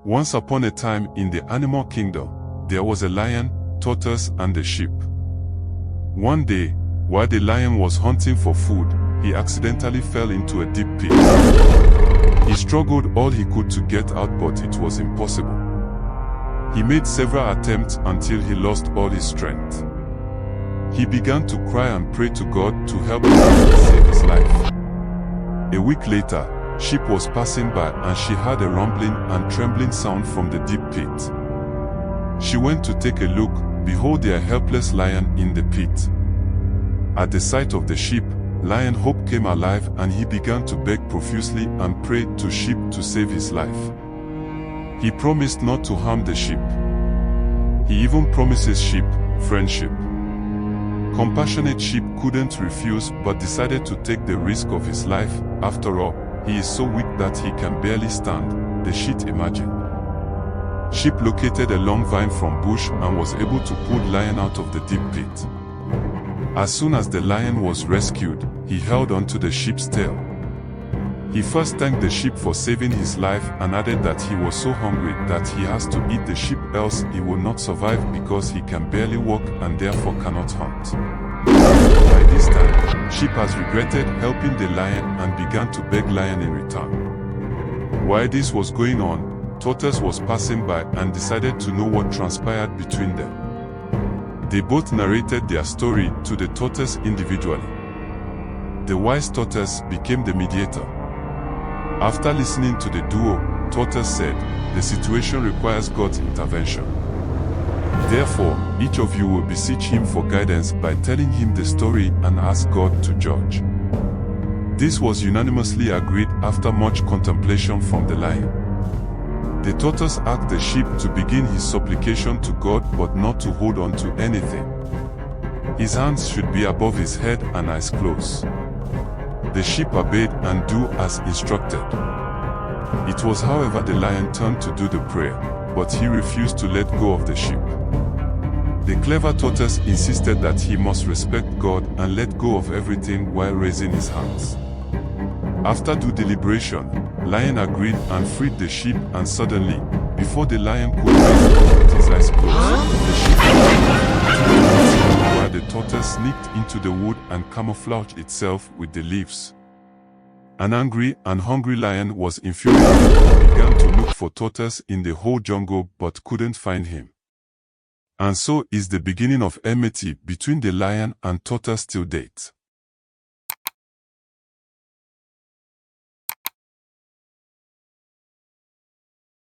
Once upon a time in the animal kingdom, there was a lion, tortoise, and a sheep. One day, while the lion was hunting for food, he accidentally fell into a deep pit. He struggled all he could to get out, but it was impossible. He made several attempts until he lost all his strength. He began to cry and pray to God to help him save his life. A week later, Sheep was passing by and she heard a rumbling and trembling sound from the deep pit. She went to take a look. Behold, a helpless lion in the pit. At the sight of the sheep, Lion Hope came alive and he began to beg profusely and prayed to Sheep to save his life. He promised not to harm the sheep. He even promises Sheep friendship. Compassionate Sheep couldn't refuse but decided to take the risk of his life. After all, he is so weak that he can barely stand, the sheep imagined. Sheep located a long vine from bush and was able to pull Lion out of the deep pit. As soon as the lion was rescued, he held onto the sheep's tail. He first thanked the sheep for saving his life and added that he was so hungry that he has to eat the sheep, else he will not survive because he can barely walk and therefore cannot hunt. By this time, Sheep has regretted helping the lion and began to beg Lion in return. While this was going on, Tortoise was passing by and decided to know what transpired between them. They both narrated their story to the tortoise individually. The wise tortoise became the mediator. After listening to the duo, Tortoise said, "The situation requires God's intervention. Therefore, each of you will beseech him for guidance by telling him the story and ask God to judge." This was unanimously agreed after much contemplation from the lion. The tortoise asked the sheep to begin his supplication to God but not to hold on to anything. His hands should be above his head and eyes closed. The sheep obeyed and do as instructed. It was, however, the lion turned to do the prayer, but he refused to let go of the sheep. The clever tortoise insisted that he must respect God and let go of everything while raising his hands. After due deliberation, Lion agreed and freed the sheep, and suddenly, before the lion could raise it with his eyes closed, the sheep while the tortoise sneaked into the wood and camouflaged itself with the leaves. An angry and hungry lion was infuriated and began to look for Tortoise in the whole jungle but couldn't find him. And so is the beginning of enmity between the lion and tortoise till date.